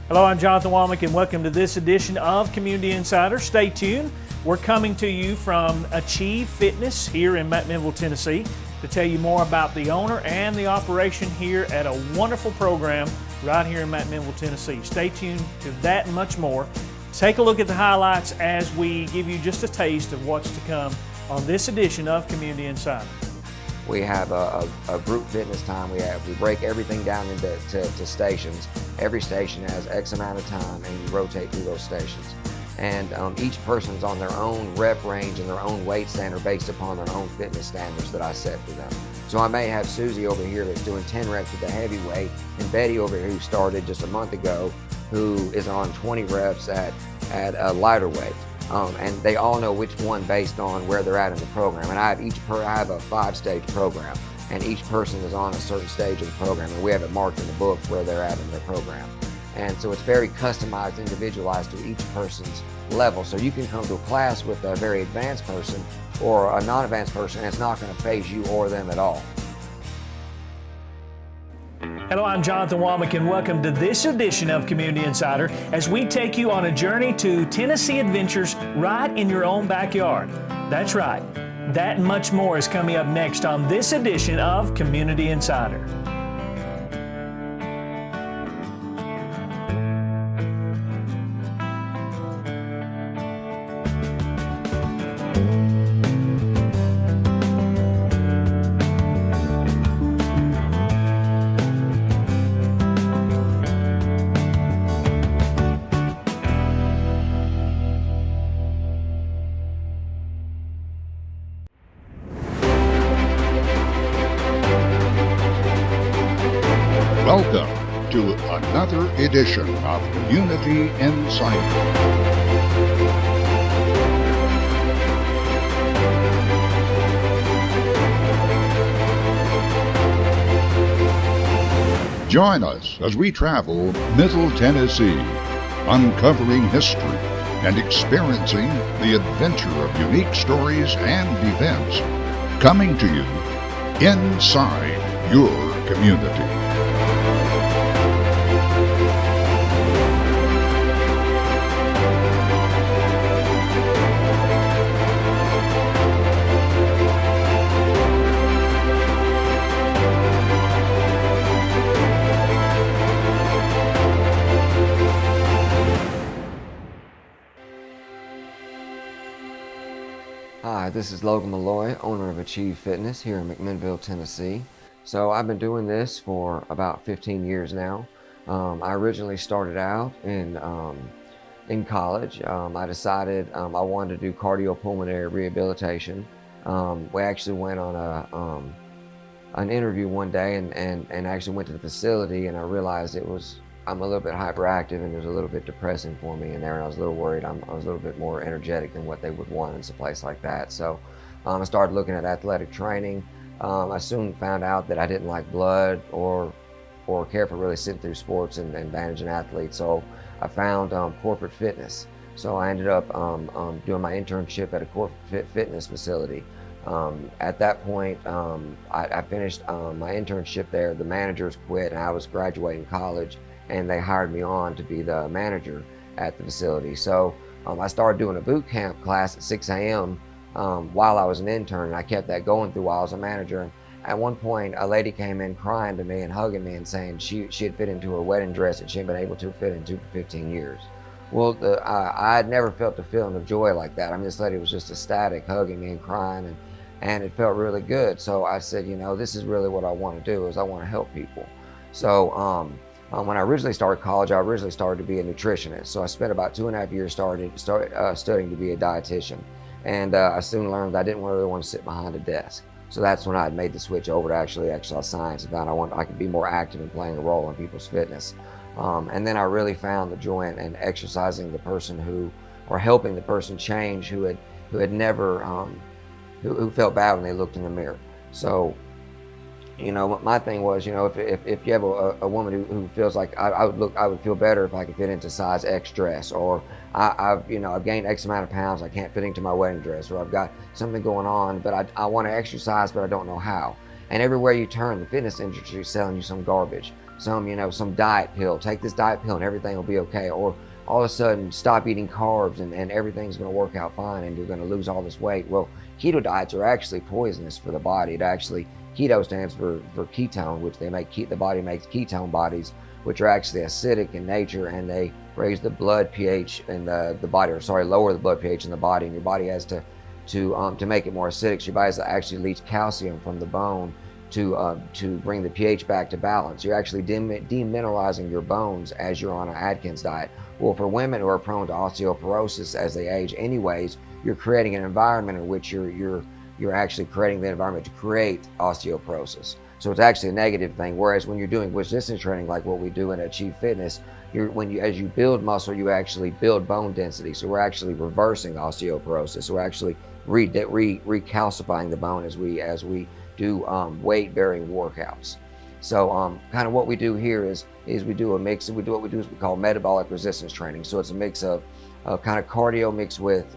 Hello, I'm Jonathan Womack, and welcome to this edition of Community Insider. Stay tuned. We're coming to you from Achieve Fitness here in McMinnville, Tennessee, to tell you more about the owner and the operation here at a wonderful program right here in McMinnville, Tennessee. Stay tuned to that and much more. Take a look at the highlights as we give you just a taste of what's to come on this edition of Community Insider. We have a group fitness time. We break everything down into stations. Every station has X amount of time, and you rotate through those stations. And each person's on their own rep range and their own weight standard based upon their own fitness standards that I set for them. So I may have Susie over here that's doing 10 reps with the heavyweight, and Betty over here who started just a month ago, who is on 20 reps at a lighter weight. And they all know which one based on where they're at in the program. And I have a 5-stage program, and each person is on a certain stage of the program, and we have it marked in the book where they're at in their program. And so it's very customized, individualized to each person's level. So you can come to a class with a very advanced person or a non-advanced person, and it's not going to phase you or them at all. Hello, I'm Jonathan Womack, and welcome to this edition of Community Insider as we take you on a journey to Tennessee adventures right in your own backyard. That's right. That and much more is coming up next on this edition of Community Insider. Welcome to another edition of Community Insider. Join us as we travel Middle Tennessee, uncovering history and experiencing the adventure of unique stories and events coming to you inside your community. Hi, this is Logan Malloy, owner of Achieve Fitness here in McMinnville, Tennessee. So I've been doing this for about 15 years now. I originally started out in college. I decided I wanted to do cardiopulmonary rehabilitation. We actually went on an interview one day and actually went to the facility, and I realized I'm a little bit hyperactive, and it was a little bit depressing for me in there, and I was a little worried. I was a little bit more energetic than what they would want in a place like that. So I started looking at athletic training. I soon found out that I didn't like blood or care for really sitting through sports and managing athletes. So I found corporate fitness. So I ended up doing my internship at a corporate fitness facility. At that point, I finished my internship there. The managers quit, and I was graduating college, and they hired me on to be the manager at the facility. So I started doing a boot camp class at 6 a.m. While I was an intern, and I kept that going through while I was a manager. And at one point, a lady came in crying to me and hugging me and saying she had fit into her wedding dress that she had been able to fit into for 15 years. Well, I had never felt the feeling of joy like that. I mean, this lady was just ecstatic, hugging me and crying, and it felt really good. So I said, this is really what I want to do, is I want to help people. So when I originally started college, I originally started to be a nutritionist. So I spent about 2.5 years studying to be a dietitian. And I soon learned that I didn't really want to sit behind a desk. So that's when I had made the switch over to actually exercise science. I could be more active in playing a role in people's fitness. And then I really found the joy in exercising the person or helping the person change who had never, who felt bad when they looked in the mirror. So my thing was, if you have a woman who feels like I would feel better if I could fit into size X dress, or I've gained X amount of pounds, I can't fit into my wedding dress, or I've got something going on, but I want to exercise, but I don't know how. And everywhere you turn, the fitness industry is selling you some garbage. some diet pill. Take this diet pill and everything will be okay. Or all of a sudden stop eating carbs and everything's going to work out fine and you're going to lose all this weight. Well, keto diets are actually poisonous for the body. Keto stands for ketone, which the body makes ketone bodies, which are actually acidic in nature, and they raise the blood pH in the body, lower the blood pH in the body, and your body has to make it more acidic. So your body has to actually leach calcium from the bone to bring the pH back to balance. You're actually demineralizing your bones as you're on an Atkins diet. Well, for women who are prone to osteoporosis as they age anyways, you're creating an environment in which you're actually creating the environment to create osteoporosis. So it's actually a negative thing. Whereas when you're doing resistance training, like what we do in Achieve Fitness, as you build muscle, you actually build bone density. So we're actually reversing osteoporosis. So we're actually recalcifying the bone as we do weight-bearing workouts. So kind of what we do here is we do a mix. We call metabolic resistance training. So it's a mix of kind of cardio mixed with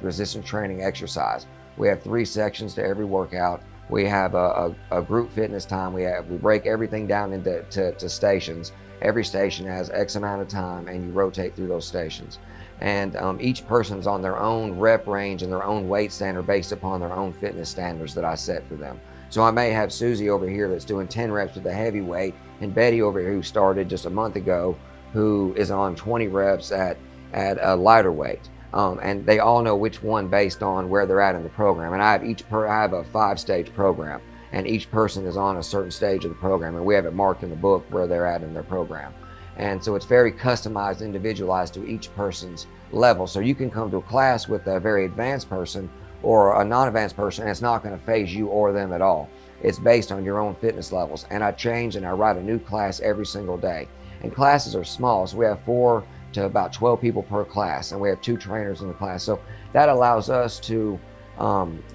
resistance training exercise. We have 3 sections to every workout. We have a group fitness time. We break everything down into stations. Every station has X amount of time, and you rotate through those stations. And each person's on their own rep range and their own weight standard based upon their own fitness standards that I set for them. So I may have Susie over here that's doing 10 reps with the heavy weight, and Betty over here who started just a month ago, who is on 20 reps at a lighter weight. And they all know which one based on where they're at in the program. And I have a 5-stage program, and each person is on a certain stage of the program, and we have it marked in the book where they're at in their program. And so it's very customized, individualized to each person's level. So you can come to a class with a very advanced person or a non-advanced person, and it's not going to phase you or them at all. It's based on your own fitness levels. And I change and I write a new class every single day. And classes are small, so we have 4 to about 12 people per class, and we have 2 trainers in the class. So that allows us to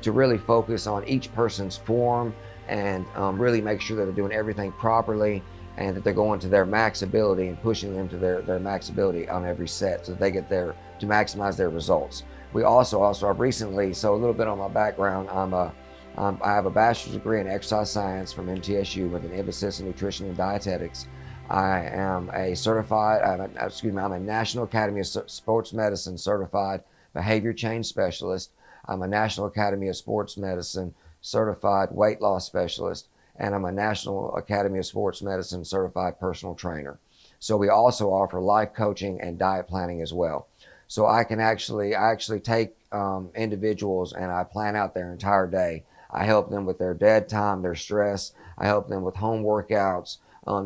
really focus on each person's form and really make sure that they're doing everything properly and that they're going to their max ability and pushing them to their max ability on every set so that they get there to maximize their results. We also have recently, so a little bit on my background, I have a bachelor's degree in exercise science from MTSU with an emphasis in nutrition and dietetics. I am I'm a National Academy of Sports Medicine certified behavior change specialist. I'm a National Academy of Sports Medicine certified weight loss specialist, and I'm a National Academy of Sports Medicine certified personal trainer. So we also offer life coaching and diet planning as well. So I actually take individuals and I plan out their entire day. I help them with their dead time, their stress. I help them with home workouts.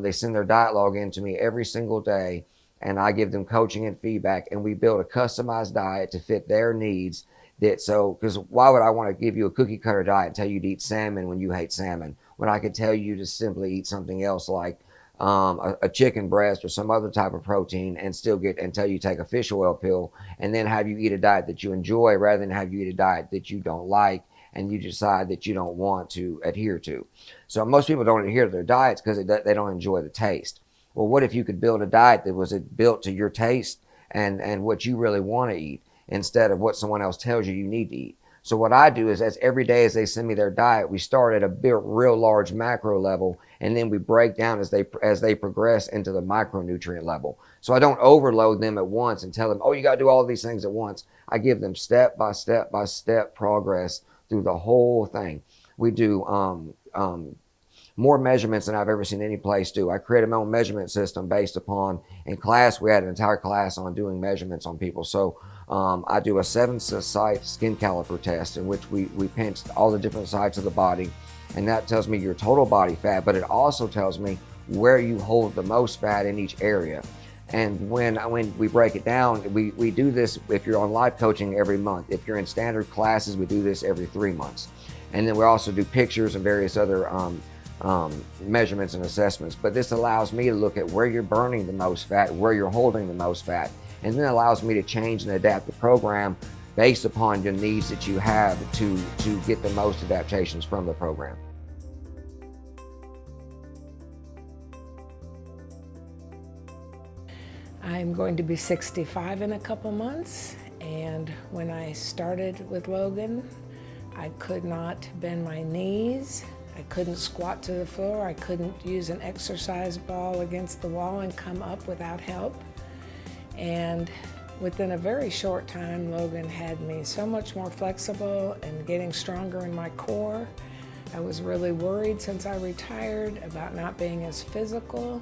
They send their diet log in to me every single day, and I give them coaching and feedback, and we build a customized diet to fit their needs. Because why would I want to give you a cookie cutter diet and tell you to eat salmon when you hate salmon, when I could tell you to simply eat something else like a chicken breast or some other type of protein and tell you to take a fish oil pill and then have you eat a diet that you enjoy rather than have you eat a diet that you don't like and you decide that you don't want to adhere to. So most people don't adhere to their diets because they don't enjoy the taste. Well, what if you could build a diet that was built to your taste and what you really want to eat instead of what someone else tells you need to eat? So what I do is, as every day as they send me their diet, we start at a real large macro level, and then we break down as they progress into the micronutrient level. So I don't overload them at once and tell them, oh, you got to do all of these things at once. I give them step by step by step progress through the whole thing. We do more measurements than I've ever seen any place do. I created my own measurement system based upon, in class, we had an entire class on doing measurements on people. So I do a 7-site skin caliper test in which we pinch all the different sites of the body, and that tells me your total body fat, but it also tells me where you hold the most fat in each area. And when we break it down, we do this if you're on life coaching every month. If you're in standard classes, we do this every 3 months. And then we also do pictures and various other measurements and assessments. But this allows me to look at where you're burning the most fat, where you're holding the most fat, and then allows me to change and adapt the program based upon the needs that you have to get the most adaptations from the program. I'm going to be 65 in a couple months, and when I started with Logan, I could not bend my knees. I couldn't squat to the floor. I couldn't use an exercise ball against the wall and come up without help. And within a very short time, Logan had me so much more flexible and getting stronger in my core. I was really worried since I retired about not being as physical,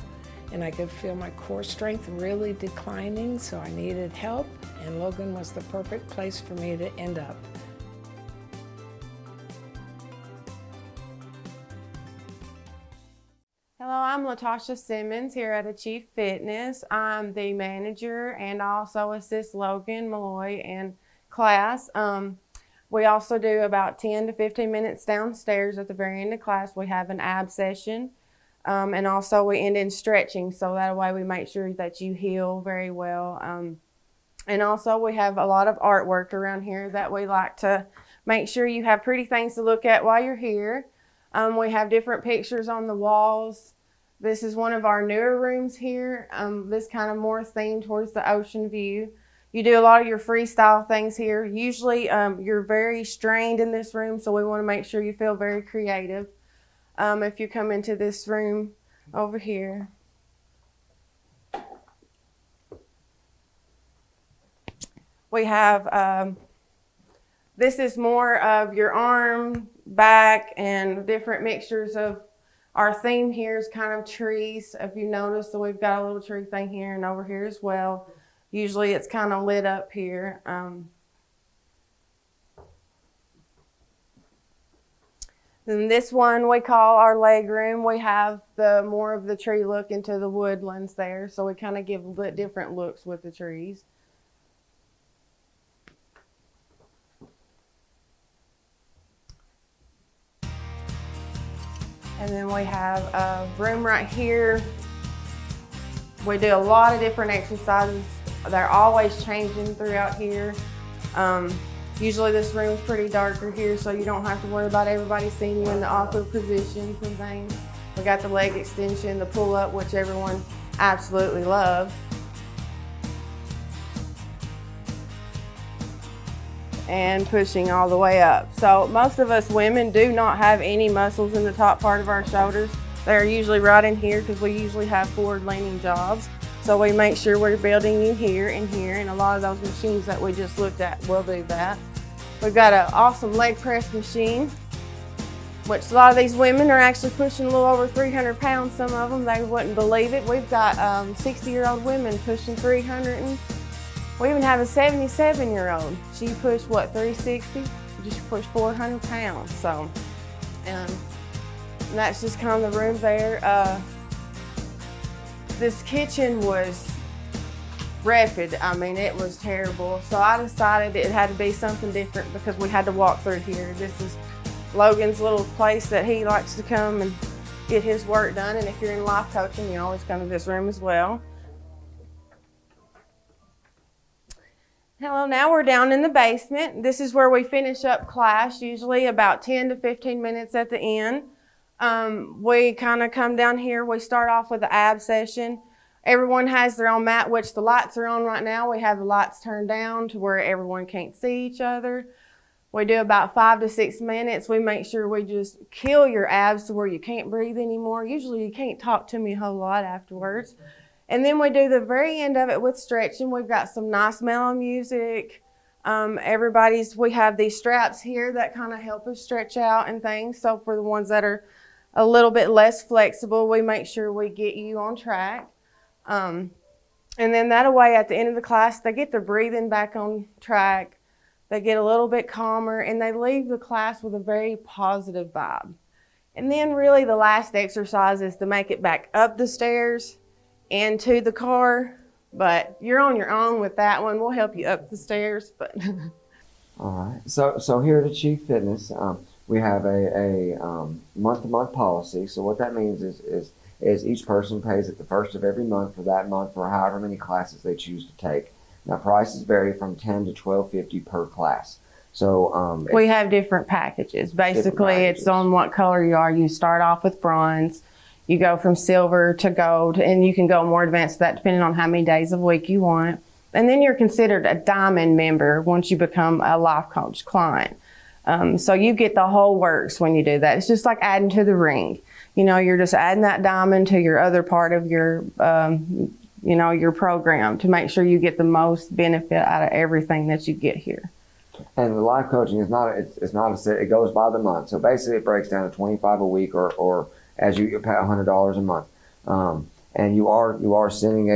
and I could feel my core strength really declining, so I needed help, and Logan was the perfect place for me to end up. Hello, I'm LaTasha Simmons here at Achieve Fitness. I'm the manager and I also assist Logan Malloy in class. We also do about 10 to 15 minutes downstairs at the very end of class. We have an ab session, and also we end in stretching, so that way we make sure that you heal very well. And also we have a lot of artwork around here that we like to make sure you have pretty things to look at while you're here. We have different pictures on the walls. This is one of our newer rooms here. This kind of more themed towards the ocean view. You do a lot of your freestyle things here. Usually you're very strained in this room, so we want to make sure you feel very creative. If you come into this room over here. We have, this is more of your arm, back, and different mixtures of, our theme here is kind of trees. If you notice, so we've got a little tree thing here and over here as well. Usually it's kind of lit up here. Then this one we call our leg room. We have the more of the tree look into the woodlands there, so we kind of give a bit different looks with the trees. And then we have a room right here. We do a lot of different exercises. They're always changing throughout here. Usually this room's pretty darker here, so you don't have to worry about everybody seeing you in the awkward positions and things. We got the leg extension, the pull-up, which everyone absolutely loves. And pushing all the way up. So most of us women do not have any muscles in the top part of our shoulders. They're usually right in here because we usually have forward leaning jobs. So we make sure we're building you here, and a lot of those machines that we just looked at will do that. We've got an awesome leg press machine, which a lot of these women are actually pushing a little over 300 pounds, some of them. They wouldn't believe it. We've got 60-year-old women pushing 300, and we even have a 77-year-old. She pushed, what, 360? She pushed 400 pounds. So, and that's just kind of the room there. This kitchen was wretched. I mean, it was terrible. So I decided it had to be something different because we had to walk through here. This is Logan's little place that he likes to come and get his work done. And if you're in life coaching, you always come to this room as well. Hello, now we're down in the basement. This is where we finish up class, usually about 10 to 15 minutes at the end. We kind of come down here. We start off with the ab session. Everyone has their own mat, which the lights are on right now. We have the lights turned down to where everyone can't see each other. We do about 5 to 6 minutes. We make sure we just kill your abs to where you can't breathe anymore. Usually you can't talk to me a whole lot afterwards. And then we do the very end of it with stretching. We've got some nice mellow music. We have these straps here that kind of help us stretch out and things. So for the ones that are a little bit less flexible, we make sure we get you on track. And then that way at the end of the class, they get their breathing back on track. They get a little bit calmer and they leave the class with a very positive vibe. And then really the last exercise is to make it back up the stairs and to the car, but you're on your own with that one. We'll help you up the stairs. But all right. So here at Achieve Fitness, we have a month-to-month policy. So what that means is each person pays at the first of every month for however many classes they choose to take. Now prices vary from $10 to $12.50 per class. So we have different packages. Basically, it's on what color you are. You start off with bronze. You go from silver to gold, and you can go more advanced than that depending on how many days of the week you want. And then you're considered a diamond member once you become a life coach client. So you get the whole works when you do that. It's just like adding to the ring. You know, you're just adding that diamond to your other part of your, you know, your program to make sure you get the most benefit out of everything that you get here. And the life coaching is not, it's not a set, it goes by the month. So basically it breaks down to 25 a week or as you pay $100 a month. And you are sending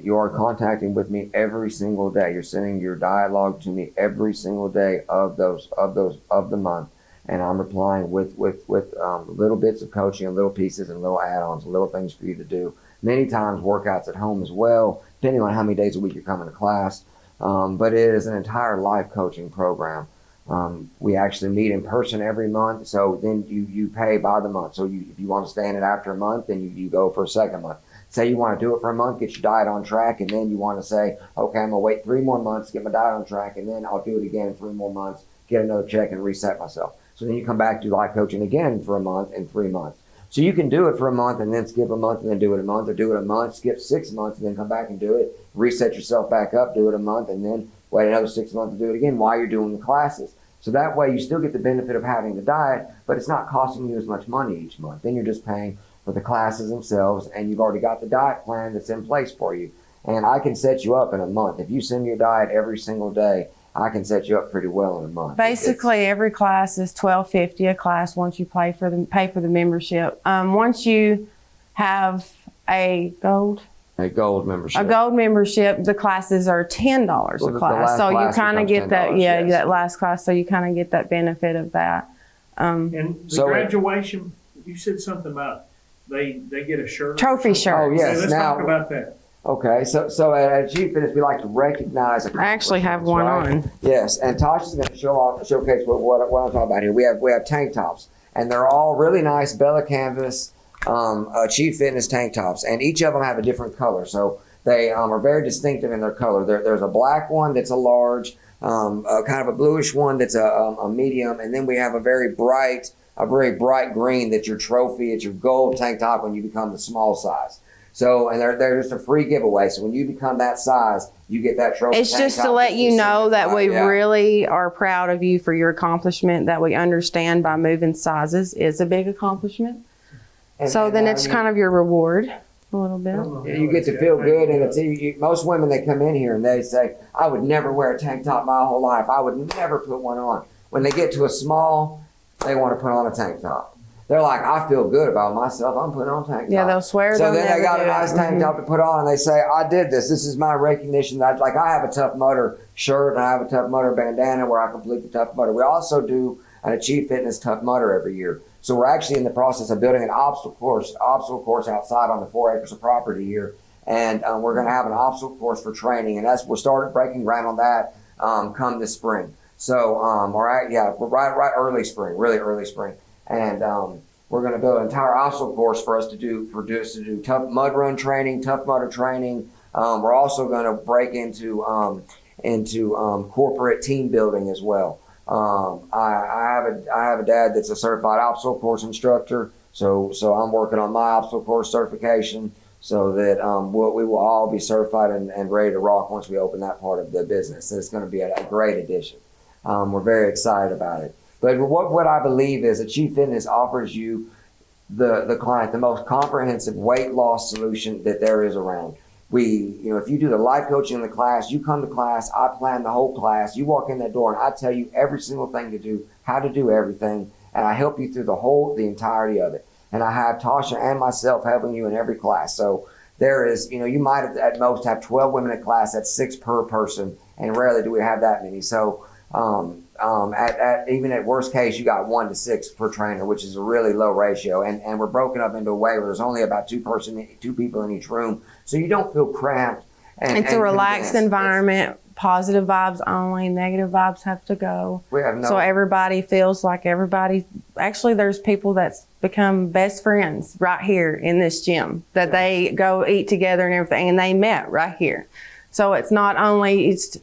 you are contacting with me every single day. You're sending your dialogue to me every single day of the month. And I'm replying with little bits of coaching and little pieces and little add-ons, little things for you to do. Many times workouts at home as well, depending on how many days a week you're coming to class. But it is an entire life coaching program. We actually meet in person every month, so then you pay by the month. So if you want to stay in it after a month, then you go for a second month. Say you want to do it for a month, get your diet on track, and then you want to say, okay, I'm going to wait 3 more months, get my diet on track, and then I'll do it again in 3 more months, get another check, and reset myself. So then you come back to life coaching again for a month and 3 months. So you can do it for a month and then skip a month and then do it a month, or do it a month, skip 6 months and then come back and do it, reset yourself back up, do it a month, and then wait another 6 months to do it again while you're doing the classes. So that way you still get the benefit of having the diet, but it's not costing you as much money each month. Then you're just paying for the classes themselves, and you've already got the diet plan that's in place for you. And I can set you up in a month. If you send me your diet every single day, I can set you up pretty well in a month. Basically, every class is $12.50 a class once you pay for the membership. Once you have a gold membership, the classes are $10 a class. So you kind of get that, yes. That last class. So you kind of get that benefit of that. And the graduation, you said something about they get a shirt, trophy shirt. Oh yes. Let's talk about that. Okay, so at Achieve Fitness, we like to recognize. I actually have one on. Yes, and Tasha's going to showcase what I'm talking about here. We have tank tops, and they're all really nice Bella Canvas Achieve Fitness tank tops, and each of them have a different color. So they are very distinctive in their color. There's a black one that's a large, kind of a bluish one that's a medium, and then we have a very bright green that's your trophy. It's your gold tank top when you become the small size. So, and they're just a free giveaway. So when you become that size, you get that trophy. It's just to let you know that we really are proud of you for your accomplishment, that we understand by moving sizes is a big accomplishment. So then it's kind of your reward a little bit. You get to feel good. And it's, most women, they come in here and they say, I would never wear a tank top my whole life. I would never put one on. When they get to a small, they want to put on a tank top. They're like, I feel good about myself. I'm putting on a tank top. Yeah, they'll swear. So then they got a nice tank top to put on, and they say, I did this. This is my recognition. I have a Tough Mudder shirt, and I have a Tough Mudder bandana where I complete the Tough Mudder. We also do an Achieve Fitness Tough Mudder every year. So we're actually in the process of building an obstacle course outside on the 4 acres of property here. And we're going to have an obstacle course for training, and we're started breaking ground on that come this spring. So we're right early spring, really early spring. And we're going to build an entire obstacle course for us to do tough mud run training, Tough Mudder training. We're also going to break into corporate team building as well. I have a dad that's a certified obstacle course instructor, so I'm working on my obstacle course certification so that we will all be certified and ready to rock once we open that part of the business. So it's going to be a great addition. We're very excited about it. But what I believe is Achieve Fitness offers you, the client, the most comprehensive weight loss solution that there is around. If you do the life coaching in the class, you come to class, I plan the whole class, you walk in that door and I tell you every single thing to do, how to do everything, and I help you through the entirety of it. And I have Tasha and myself helping you in every class. So there is, you might at most have 12 women in class, that's 6 per person, and rarely do we have that many. So even at worst case, you got 1 to 6 per trainer, which is a really low ratio. And we're broken up into a way where there's only about 2 people in each room. So you don't feel cramped. It's a relaxed environment, positive vibes only, negative vibes have to go. So everybody feels like actually there's people that's become best friends right here in this gym that they go eat together and everything, and they met right here. So it's not only, it's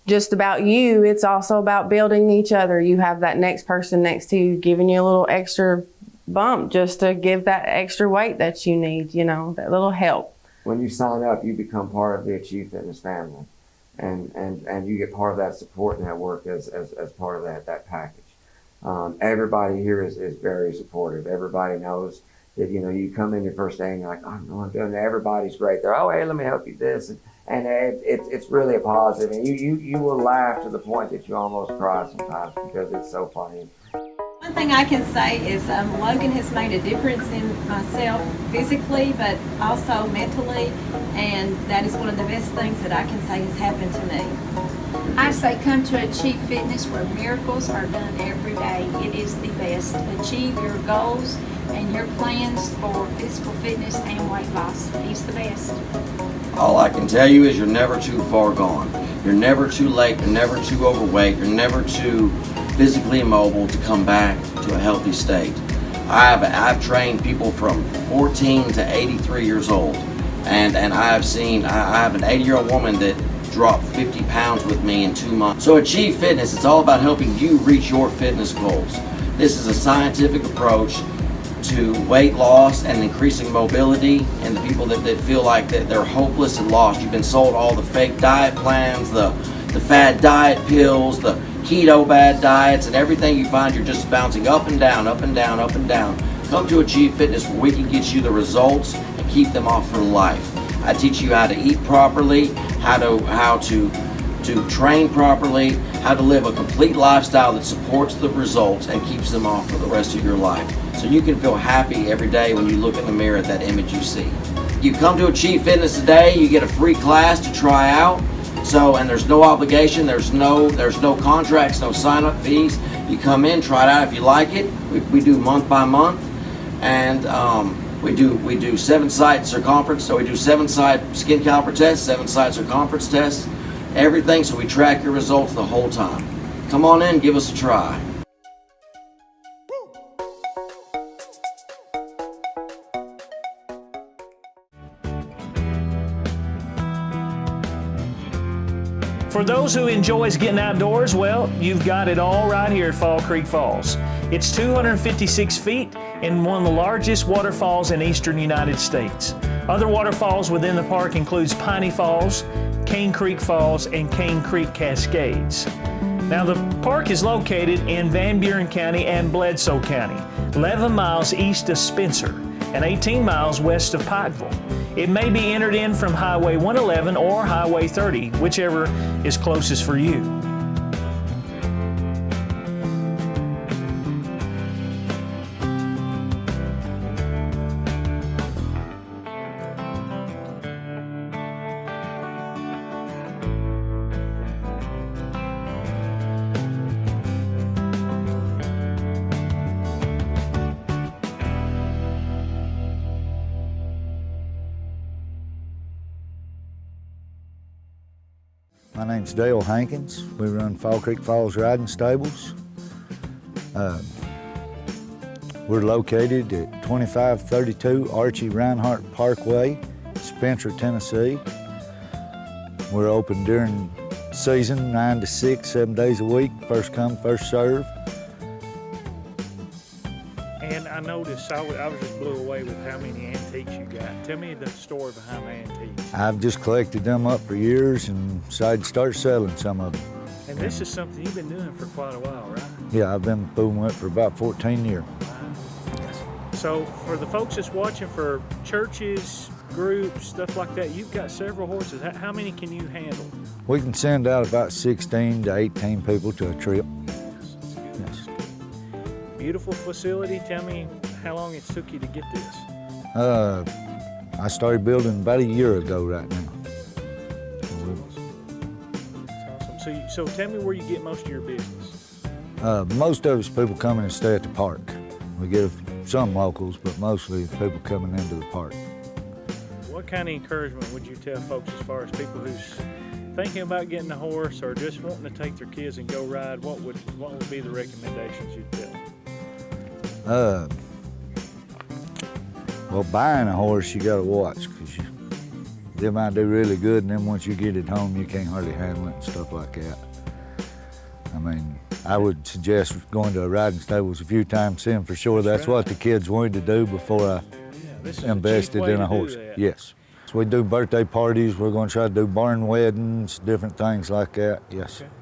just about you, it's also about building each other. You have that next person next to you giving you a little extra bump just to give that extra weight that you need, that little help. When you sign up, you become part of the Achieve Fitness family, and you get part of that support network as part of that package. Everybody here is very supportive. Everybody knows that, you know, you come in your first day and you're like, oh, no, I'm doing it. Everybody's great. They're, oh, hey, let me help you this. And it's really a positive. And you will laugh to the point that you almost cry sometimes because it's so funny. One thing I can say is Logan has made a difference in myself physically, but also mentally, and that is one of the best things that I can say has happened to me. I say come to Achieve Fitness where miracles are done every day. It is the best. Achieve your goals and your plans for physical fitness and weight loss. He's the best. All I can tell you is you're never too far gone. You're never too late. You're never too overweight. You're never too physically immobile to come back to a healthy state. I've trained people from 14 to 83 years old, and I have an 80-year-old woman that dropped 50 pounds with me in 2 months. So Achieve Fitness, it's all about helping you reach your fitness goals. This is a scientific approach to weight loss and increasing mobility, and the people that feel like that they're hopeless and lost. You've been sold all the fake diet plans, the fad diet pills, the keto bad diets, and everything you find you're just bouncing up and down, up and down, up and down. Come to Achieve Fitness where we can get you the results and keep them off for life. I teach you how to eat properly, how to train properly, how to live a complete lifestyle that supports the results and keeps them off for the rest of your life. So you can feel happy every day when you look in the mirror at that image you see. You come to Achieve Fitness today, you get a free class to try out. And there's no obligation, there's no contracts, no sign-up fees. You come in, try it out if you like it. We do month by month, and we do 7-site circumference. So we do 7-site skin caliper tests, 7-site circumference tests, everything. So we track your results the whole time. Come on in, give us a try. For those who enjoys getting outdoors, well, you've got it all right here at Fall Creek Falls. It's 256 feet and one of the largest waterfalls in eastern United States. Other waterfalls within the park includes Piney Falls, Cane Creek Falls, and Cane Creek Cascades. Now, the park is located in Van Buren County and Bledsoe County, 11 miles east of Spencer and 18 miles west of Pikeville. It may be entered in from Highway 111 or Highway 30, whichever is closest for you. My name's Dale Hankins. We run Fall Creek Falls Riding Stables. We're located at 2532 Archie Reinhardt Parkway, Spencer, Tennessee. We're open during season, 9 to 6, 7 days a week, first come, first serve. And I noticed, I was just blew away with how many antiques you got. Tell me the story behind the antiques. I've just collected them up for years and decided to start selling some of them. And this is something you've been doing for quite a while, right? Yeah, I've been fooling with it for about 14 years. So for the folks that's watching, for churches, groups, stuff like that, you've got several horses. How many can you handle? We can send out about 16 to 18 people to a trip. Yes. Beautiful facility. Tell me how long it took you to get this. I started building about a year ago right now. That's awesome. So tell me where you get most of your business. Most of us people come in and stay at the park. We get some locals, but mostly people coming into the park. What kind of encouragement would you tell folks as far as people who's thinking about getting a horse or just wanting to take their kids and go ride? What would be the recommendations you'd tell them? Well, buying a horse, you gotta watch, because they might do really good, and then once you get it home, you can't hardly handle it and stuff like that. I mean, I would suggest going to a riding stables a few times, seeing for sure that's what the kids wanted to do before I invested in a horse. Yes. So we do birthday parties. We're going to try to do barn weddings, different things like that. Yes. Okay.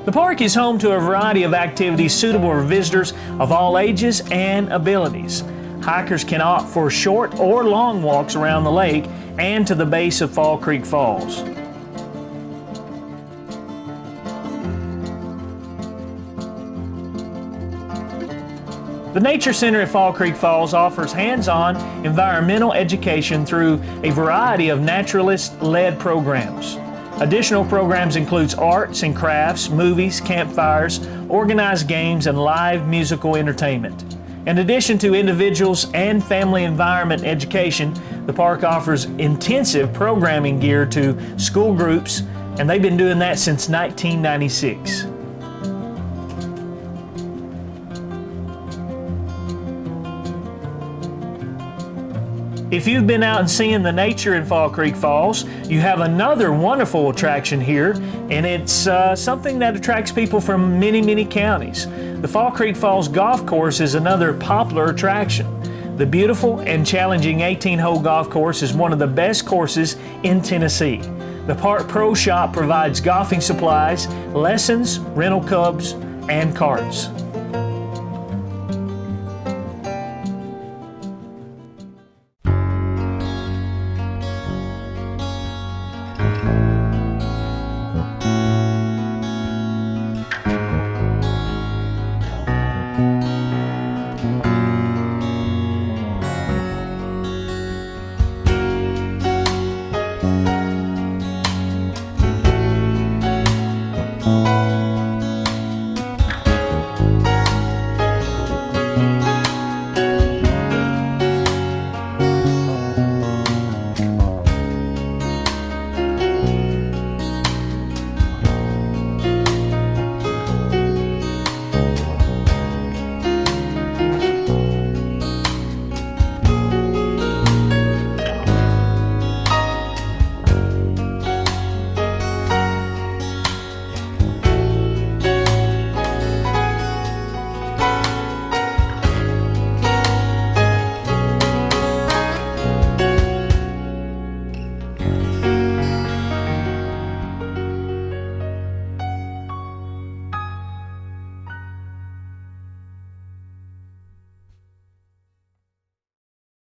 The park is home to a variety of activities suitable for visitors of all ages and abilities. Hikers can opt for short or long walks around the lake and to the base of Fall Creek Falls. The Nature Center at Fall Creek Falls offers hands-on environmental education through a variety of naturalist-led programs. Additional programs include arts and crafts, movies, campfires, organized games, and live musical entertainment. In addition to individuals and family environment education, the park offers intensive programming geared to school groups, and they've been doing that since 1996. If you've been out and seeing the nature in Fall Creek Falls, you have another wonderful attraction here, and it's something that attracts people from many, many counties. The Fall Creek Falls Golf Course is another popular attraction. The beautiful and challenging 18-hole golf course is one of the best courses in Tennessee. The Park Pro Shop provides golfing supplies, lessons, rental clubs, and carts.